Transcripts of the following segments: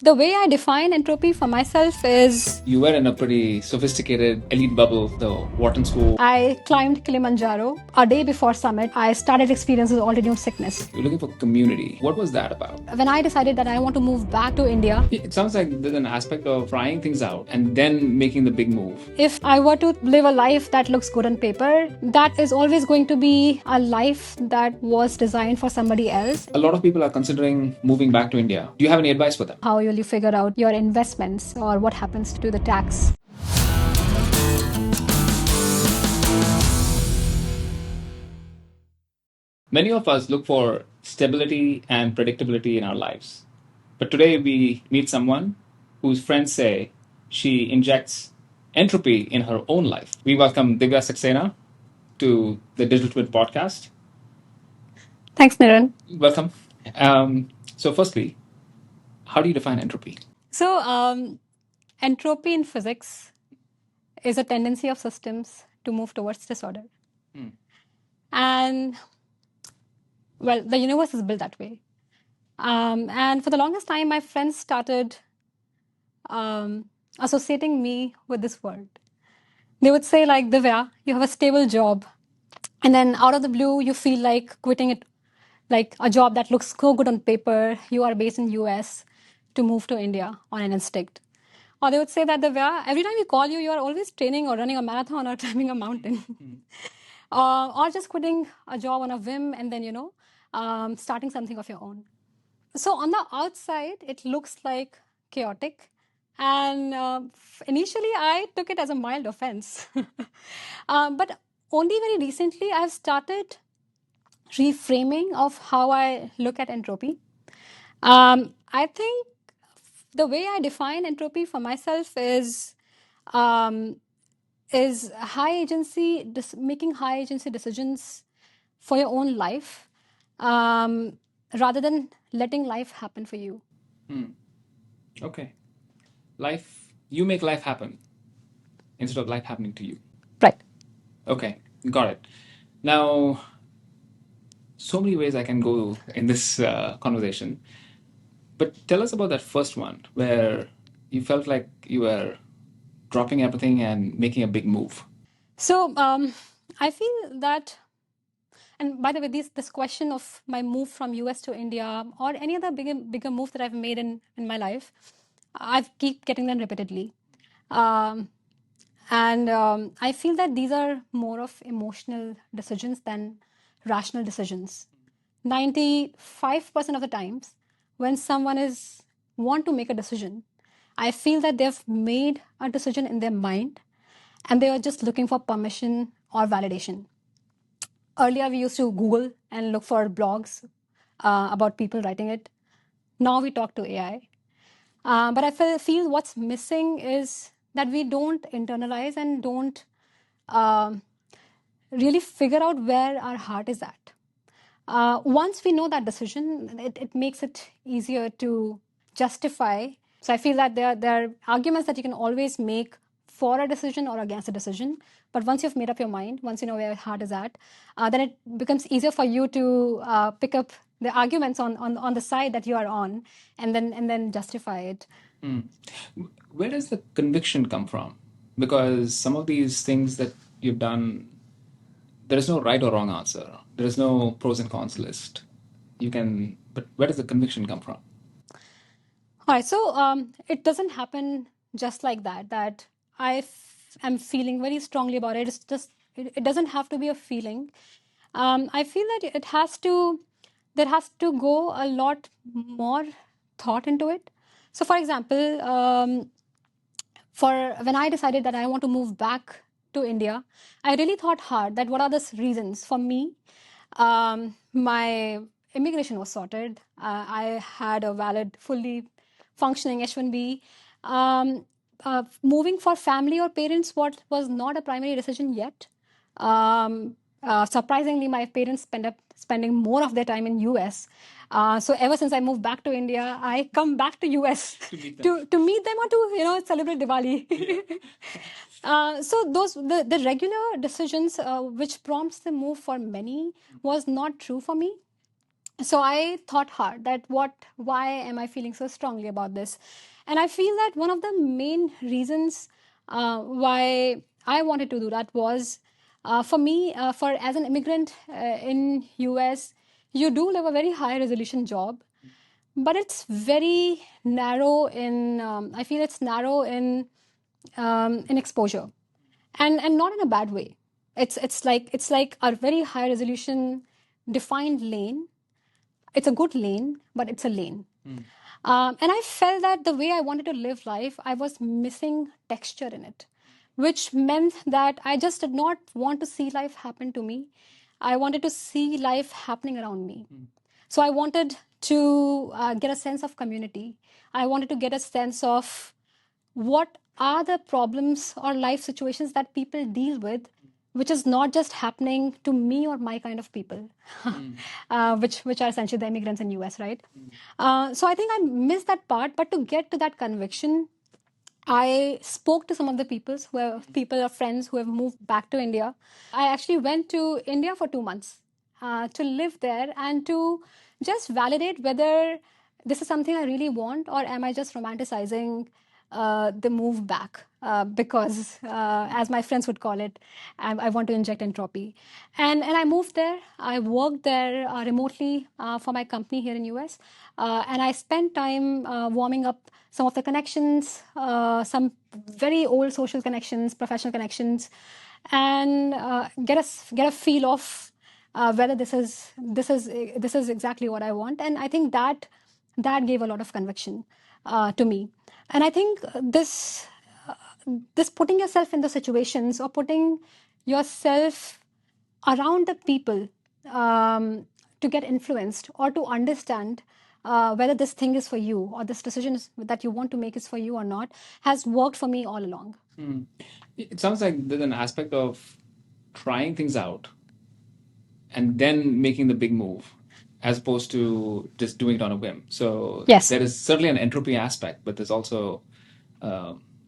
The way I define entropy for myself is You were in a pretty sophisticated elite bubble, the Wharton School. I climbed Kilimanjaro. A day before summit, I started experiencing altitude sickness. You're looking for community. What was that about? When I decided that I want to move back to India, It sounds like there's an aspect of trying things out and then making the big move. if I were to live a life that looks good on paper, that is always going to be a life that was designed for somebody else. A lot of people are considering moving back to India. Do you have any advice for them? How will you figure out your investments or what happens to the tax? Many of us look for stability and predictability in our lives. But today we meet someone whose friends say she injects entropy in her own life. We welcome Divya Saxena to the Digital Twin podcast. Thanks, Niran. Welcome. So, firstly, how do you define entropy? So, entropy in physics is a tendency of systems to move towards disorder. And, well, the universe is built that way. And for the longest time, my friends started associating me with this word. They would say, like, Divya, you have a stable job. And then out of the blue, you feel like quitting it, like a job that looks so good on paper. You are based in US to move to India on an instinct. Or they would say that Divya, every time we call you, you are always training or running a marathon or climbing a mountain. Or just quitting a job on a whim and then, starting something of your own. So on the outside, it looks like chaotic. And initially, I took it as a mild offense. But only very recently, I've started reframing of how I look at entropy. I think the way I define entropy for myself um, is making high agency decisions for your own life, rather than letting life happen for you. Okay. You make life happen instead of life happening to you. Right. Okay, got it. Now, so many ways I can go in this conversation. But tell us about that first one where you felt like you were dropping everything and making a big move. So I feel that, and by the way, this question of my move from US to India or any other bigger move that I've made in my life, I've keep getting them repeatedly. Um, and I feel that these are more of emotional decisions than rational decisions. 95% of the times, when someone is want to make a decision, I feel that they've made a decision in their mind and they are just looking for permission or validation. Earlier, we used to Google and look for blogs about people writing it. Now we talk to AI. But I feel what's missing is that we don't internalize and don't really figure out where our heart is at. Once we know that decision, it makes it easier to justify. So I feel that there are arguments that you can always make for a decision or against a decision. But once you've made up your mind, once you know where your heart is at, then it becomes easier for you to pick up the arguments on the side that you are on, and then justify it. Where does the conviction come from? Because some of these things that you've done, there is no right or wrong answer. There is no pros and cons list. But where does the conviction come from? All right, so it doesn't happen just like that. That am feeling very strongly about it. It's just it doesn't have to be a feeling. I feel that there has to go a lot more thought into it. So, for example, for when I decided that I want to move back to India, I really thought hard that what are the reasons for me. My immigration was sorted. I had a valid, fully functioning H1B. Moving for family or parents what was not a primary decision yet. Surprisingly, my parents spending more of their time in US. So ever since I moved back to India, I come back to US to meet them or to celebrate Diwali. So the regular decisions which prompts the move for many was not true for me. So I thought hard that why am I feeling so strongly about this? And I feel that one of the main reasons why I wanted to do that was, for me, for as an immigrant in US, you do live a very high resolution job, but it's very narrow in, I feel it's narrow in exposure, and not in a bad way. It's like a very high resolution defined lane. It's a good lane, but it's a lane. And I felt that the way I wanted to live life, I was missing texture in it, which meant that I just did not want to see life happen to me. I wanted to see life happening around me. So I wanted to get a sense of community. I wanted to get a sense of what are the problems or life situations that people deal with, which is not just happening to me or my kind of people, which are essentially the immigrants in US, right? So I think I missed that part. But to get to that conviction, I spoke to some of the people or friends who have moved back to India. I actually went to India for 2 months to live there and to just validate whether this is something I really want, or am I just romanticizing the move back because, as my friends would call it, I want to inject entropy. And I moved there. I worked there remotely for my company here in US, and I spent time warming up some of the connections, some very old social connections, professional connections, and get a feel of whether this is exactly what I want. And I think that gave a lot of conviction to me. And I think this putting yourself in the situations, or putting yourself around the people, to get influenced or to understand whether this thing is for you, or this decision that you want to make is for you or not, has worked for me all along. It sounds like there's an aspect of trying things out and then making the big move, as opposed to just doing it on a whim. So Yes. there is certainly an entropy aspect, but there's also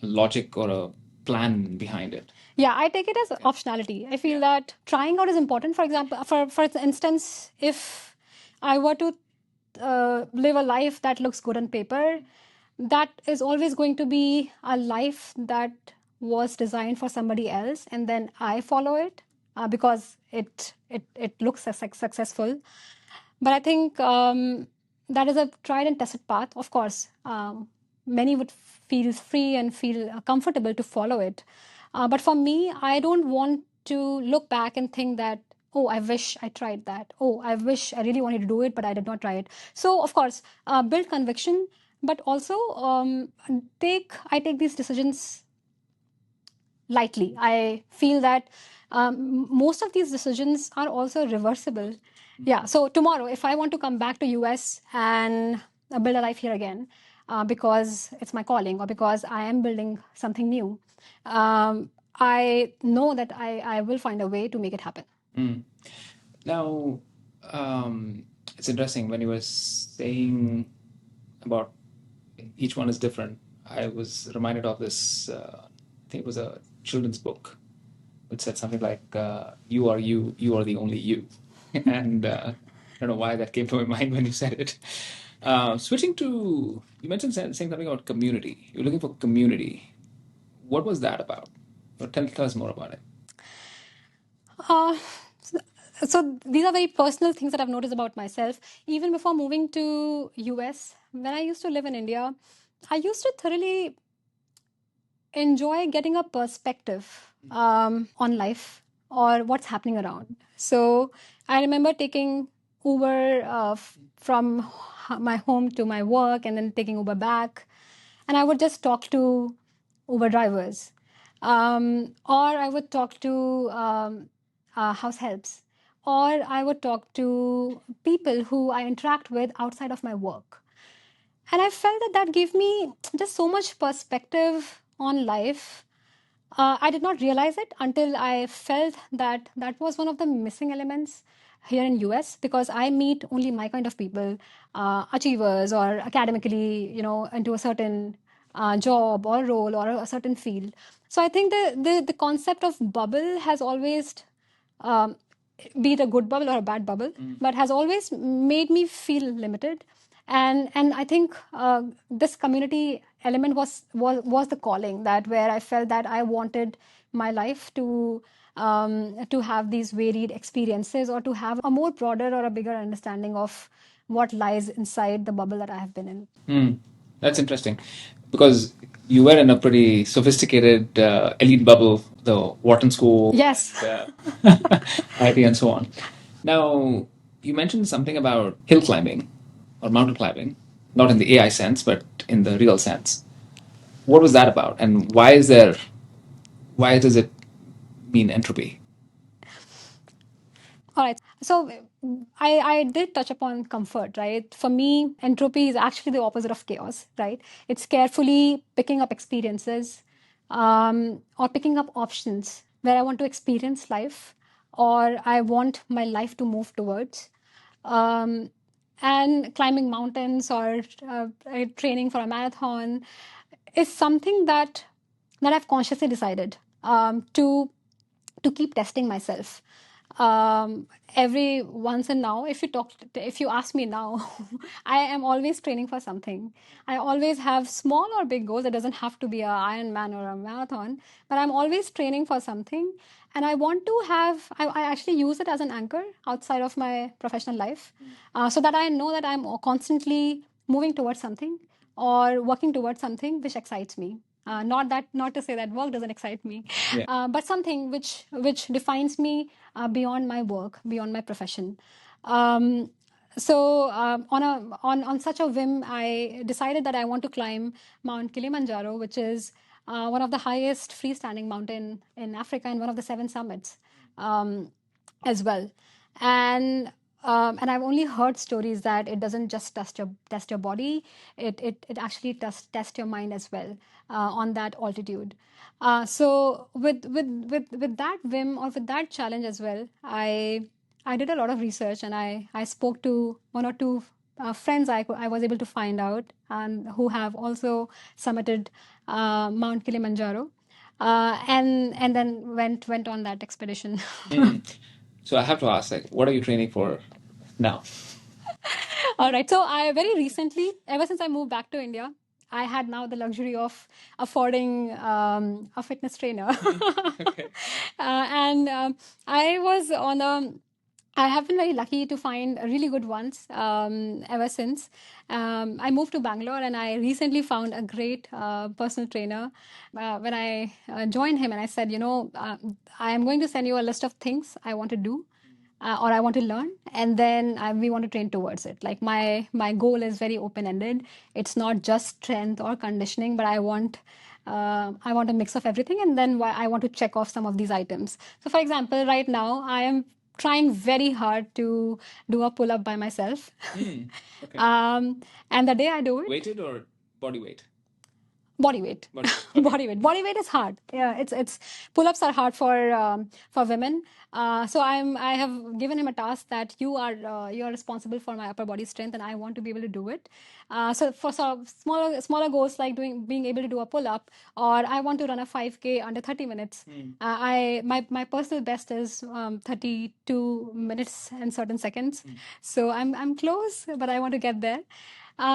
logic or a plan behind it. Yeah, I take it as optionality. I feel that trying out is important. For example, for instance, if I were to live a life that looks good on paper, that is always going to be a life that was designed for somebody else, and then I follow it because it looks successful. But I think that is a tried and tested path. Of course, many would feel free and feel comfortable to follow it. But for me, I don't want to look back and think that, oh, I wish I tried that. Oh, I wish I really wanted to do it, but I did not try it. So, of course, build conviction, but also I take these decisions lightly. I feel that most of these decisions are also reversible. Yeah. So tomorrow, if I want to come back to US and build a life here again, because it's my calling, or because I am building something new, I know that I will find a way to make it happen. Now, it's interesting when you were saying about each one is different. I was reminded of this. I think it was a children's book, which said something like, "You are you. You are the only you." And I don't know why that came to my mind when you said it. Switching to, you mentioned saying something about community. You're looking for community. What was that about? Or tell us more about it. Uh, so these are very personal things that I've noticed about myself. Even before moving to US, when I used to live in India, I used to thoroughly enjoy getting a perspective on life or what's happening around. So I remember taking Uber from my home to my work, and then taking Uber back. And I would just talk to Uber drivers, or I would talk to house helps, or I would talk to people who I interact with outside of my work. And I felt that that gave me just so much perspective on life. I did not realize it until I felt that that was one of the missing elements here in US, because I meet only my kind of people, achievers, or academically, into a certain job or role or a certain field. So I think the concept of bubble has always be it a good bubble or a bad bubble, but has always made me feel limited. And I think this community element was the calling, that where I felt that I wanted my life to have these varied experiences, or to have a more broader or a bigger understanding of what lies inside the bubble that I have been in. That's interesting because you were in a pretty sophisticated elite bubble, the Wharton School, Yes. IT, and so on. Now, you mentioned something about hill climbing or mountain climbing, not in the AI sense, but in the real sense. What was that about, and why does it mean entropy? All right. So I did touch upon comfort, right? For me, entropy is actually the opposite of chaos, right? It's carefully picking up experiences, or picking up options where I want to experience life, or I want my life to move towards. Um, and climbing mountains, or training for a marathon is something that I've consciously decided to keep testing myself. Every once and now, if you ask me now, I am always training for something. I always have small or big goals. It doesn't have to be a Ironman or a marathon, but I'm always training for something. And I want to have, I actually use it as an anchor outside of my professional life, so that I know that I'm constantly moving towards something, or working towards something which excites me. Not to say that work doesn't excite me, Yeah. but something which defines me beyond my work, beyond my profession. Um, on such a whim, I decided that I want to climb Mount Kilimanjaro, which is one of the highest freestanding mountain in Africa, and one of the seven summits. Um, as well. And I've only heard stories that it doesn't just test your body, it actually test your mind as well, on that altitude. So with that whim, or with that challenge as well, I did a lot of research, and I spoke to one or two friends I was able to find out, and who have also summited Mount Kilimanjaro, and then went on that expedition. So I have to ask, like, what are you training for now? All right. So I very recently, ever since I moved back to India, I had now the luxury of affording a fitness trainer. Okay. And I was on a I have been very lucky to find really good ones ever since. I moved to Bangalore, and I recently found a great personal trainer. When I joined him, and I said, I am going to send you a list of things I want to do, or I want to learn, and then we want to train towards it. Like my goal is very open ended. It's not just strength or conditioning, but I want a mix of everything, and then I want to check off some of these items. So, for example, right now I am trying very hard to do a pull up by myself. Okay. And the day I do it, Weighted or body weight? body weight. Body weight. Okay. Body weight is hard. Yeah, it's pull-ups are hard for women. So I have given him a task that you are responsible for my upper body strength, and I want to be able to do it. So for sort of smaller goals, like being able to do a pull-up, or I want to run a 5K under 30 minutes. I my personal best is 32 minutes and certain seconds. So I'm close, but I want to get there.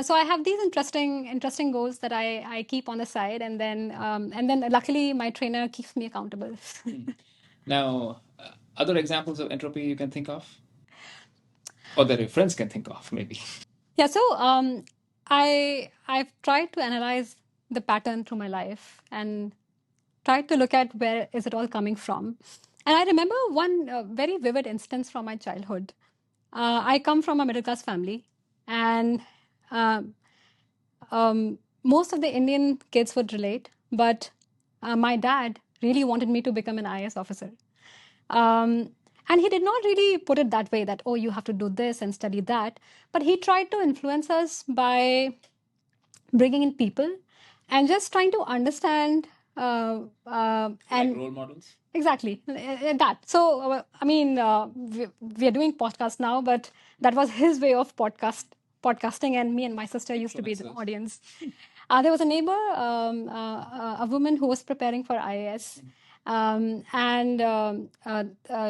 So I have these interesting goals that I keep on the side, and then luckily my trainer keeps me accountable. Now, other examples of entropy you can think of, or that your friends can think of, maybe. Yeah. So I've tried to analyze the pattern through my life, and tried to look at where is it all coming from. And I remember one very vivid instance from my childhood. I come from a middle class family, and um, most of the Indian kids would relate, but my dad really wanted me to become an IAS officer. Um, and he did not really put it that way, that, oh, you have to do this and study that. But he tried to influence us by bringing in people and just trying to understand. And Like role models? Exactly, that. So, I mean, we are doing podcast now, but that was his way of podcasting, and me and my sister used to be the Influencers. audience. There was a neighbor, a woman who was preparing for IAS,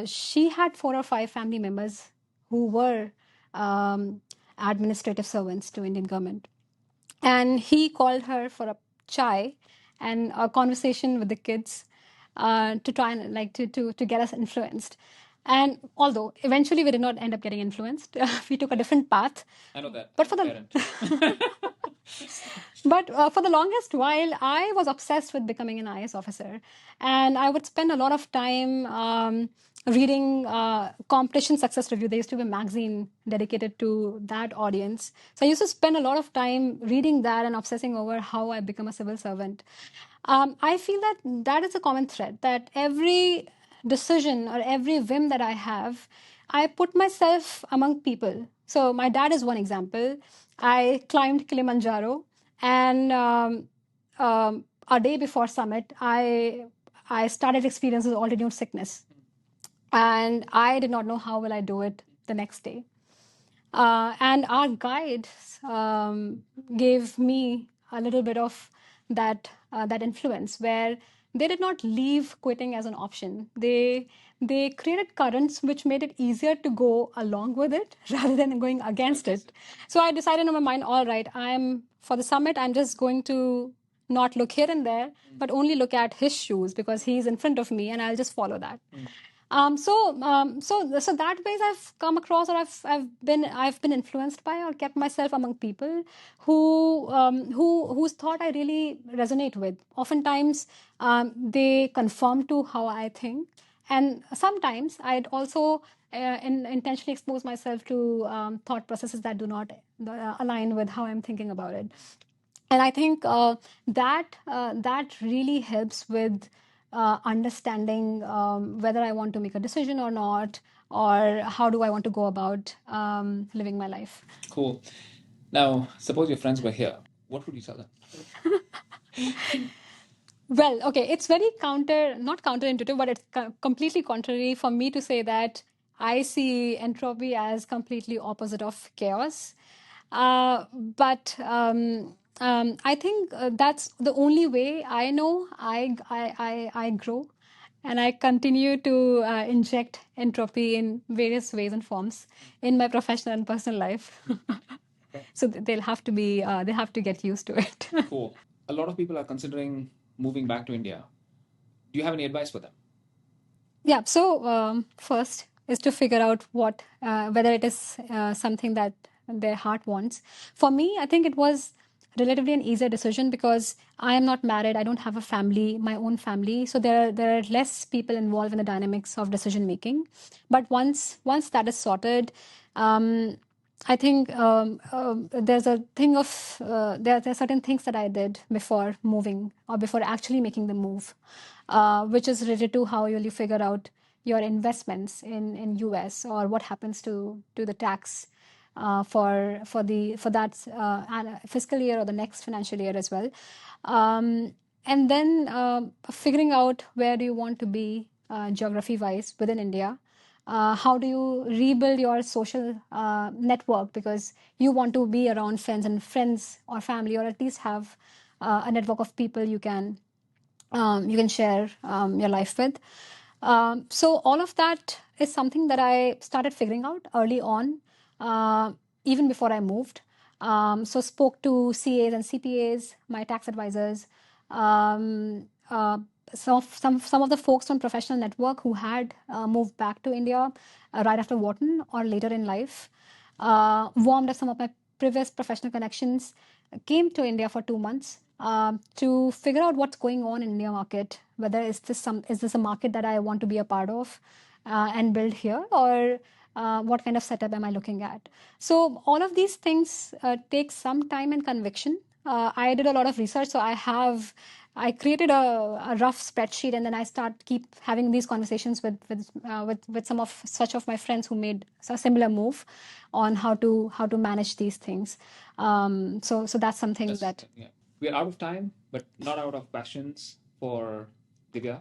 She had 4 or 5 family members who were um, administrative servants to Indian government. And he called her for a chai and a conversation with the kids to try and like to get us influenced. And although eventually we did not end up getting influenced, we took a different path. I know that. But I'm for a the parent. but for the longest while, I was obsessed with becoming an IS officer, and I would spend a lot of time reading competition success review. There used to be a magazine dedicated to that audience, so I used to spend a lot of time reading that and obsessing over how I become a civil servant. I feel that that is a common thread, that every decision or every whim that I have, I put myself among people. So, my dad is one example. I climbed Kilimanjaro, and a day before summit, I started experiencing altitude sickness, and I did not know how will I do it the next day. And our guide gave me a little bit of that influence, where they did not leave quitting as an option. They created currents which made it easier to go along with it rather than going against it. So I decided in my mind, all right, I'm for the summit. I'm just going to not look here and there, but only look at his shoes because he's in front of me, and I'll just follow that. So that ways I've come across, or I've been influenced by, or kept myself among people whose thought I really resonate with. Oftentimes, they conform to how I think, and sometimes I'd also intentionally expose myself to thought processes that do not align with how I'm thinking about it. And I think that really helps with understanding whether I want to make a decision or not, or how do I want to go about living my life. Cool. Now, suppose your friends were here. What would you tell them? Well, okay, it's very not counterintuitive, but it's completely contrary for me to say that I see entropy as completely opposite of chaos. But I think that's the only way I know I grow, and I continue to inject entropy in various ways and forms in my professional and personal life. So they have to get used to it. Cool. A lot of people are considering moving back to India. Do you have any advice for them? Yeah. So first is to figure out whether it is something that their heart wants. For me, I think it was relatively an easier decision because I am not married. I don't have a family, my own family. So there are less people involved in the dynamics of decision making. But once that is sorted, um, I think there's a thing of there are certain things that I did before moving, or before actually making the move, which is related to how you figure out your investments in US, or what happens to the tax for that fiscal year or the next financial year as well, and then figuring out where do you want to be geography wise within India. How do you rebuild your social network, because you want to be around friends or family, or at least have a network of people you can share your life with. So all of that is something that I started figuring out early on, even before I moved. So spoke to CAs and CPAs, my tax advisors, some of the folks from professional network who had moved back to India right after Wharton or later in life. Warmed up some of my previous professional connections, came to India for 2 months to figure out what's going on in India market. Whether is this a market that I want to be a part of and build here, or what kind of setup am I looking at? So all of these things take some time and conviction. I did a lot of research, so I created a rough spreadsheet, and then I keep having these conversations with some of such of my friends who made a similar move on how to manage these things. So that's something that. Yeah. We are out of time, but not out of questions for Divya.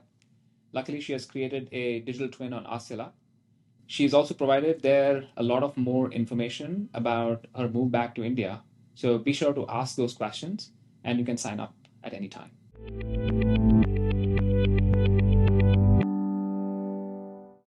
Luckily, she has created a digital twin on Asila. She's also provided there a lot of more information about her move back to India. So be sure to ask those questions, and you can sign up at any time.